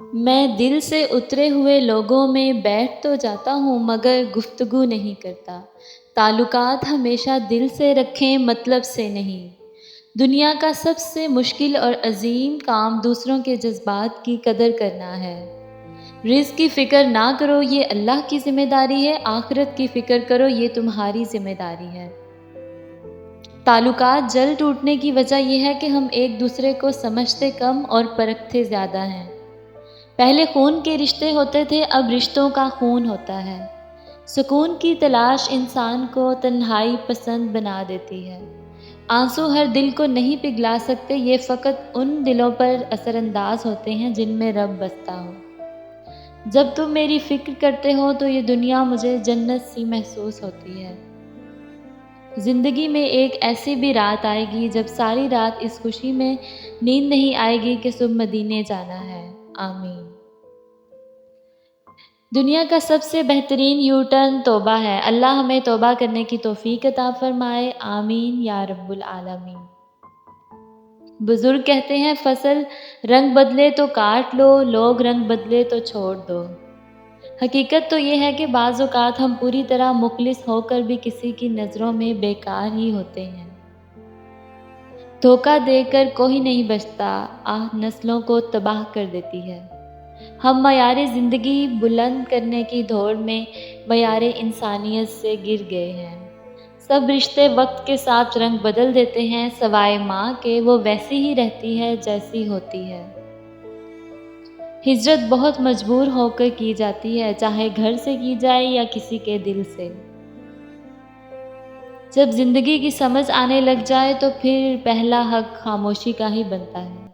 میں دل سے اترے ہوئے لوگوں میں بیٹھ تو جاتا ہوں مگر گفتگو نہیں کرتا۔ تعلقات ہمیشہ دل سے رکھیں، مطلب سے نہیں۔ دنیا کا سب سے مشکل اور عظیم کام دوسروں کے جذبات کی قدر کرنا ہے۔ رزق کی فکر نہ کرو، یہ اللہ کی ذمہ داری ہے۔ آخرت کی فکر کرو، یہ تمہاری ذمہ داری ہے۔ تعلقات جل ٹوٹنے کی وجہ یہ ہے کہ ہم ایک دوسرے کو سمجھتے کم اور پرکھتے زیادہ ہیں۔ پہلے خون کے رشتے ہوتے تھے، اب رشتوں کا خون ہوتا ہے۔ سکون کی تلاش انسان کو تنہائی پسند بنا دیتی ہے۔ آنسو ہر دل کو نہیں پگھلا سکتے، یہ فقط ان دلوں پر اثر انداز ہوتے ہیں جن میں رب بستا ہو۔ جب تم میری فکر کرتے ہو تو یہ دنیا مجھے جنت سی محسوس ہوتی ہے۔ زندگی میں ایک ایسی بھی رات آئے گی جب ساری رات اس خوشی میں نیند نہیں آئے گی کہ صبح مدینے جانا ہے۔ آمین۔ دنیا کا سب سے بہترین یو ٹرن توبہ ہے۔ اللہ ہمیں توبہ کرنے کی توفیق عطا فرمائے۔ آمین یا رب العالمین۔ بزرگ کہتے ہیں فصل رنگ بدلے تو کاٹ لو، لوگ رنگ بدلے تو چھوڑ دو۔ حقیقت تو یہ ہے کہ بعض اوقات ہم پوری طرح مخلص ہو کر بھی کسی کی نظروں میں بیکار ہی ہوتے ہیں۔ دھوکہ دے کر کوئی نہیں بچتا، آہ نسلوں کو تباہ کر دیتی ہے۔ ہم معیار زندگی بلند کرنے کی دوڑ میں معیار انسانیت سے گر گئے ہیں۔ سب رشتے وقت کے ساتھ رنگ بدل دیتے ہیں، سوائے ماں کے وہ ویسی ہی رہتی ہے جیسی ہوتی ہے۔ ہجرت بہت مجبور ہو کر کی جاتی ہے، چاہے گھر سے کی جائے یا کسی کے دل سے۔ جب زندگی کی سمجھ آنے لگ جائے تو پھر پہلا حق خاموشی کا ہی بنتا ہے۔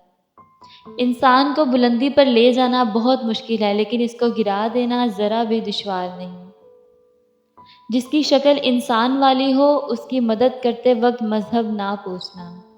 انسان کو بلندی پر لے جانا بہت مشکل ہے، لیکن اس کو گرا دینا ذرا بھی دشوار نہیں۔ جس کی شکل انسان والی ہو، اس کی مدد کرتے وقت مذہب نہ پوچھنا۔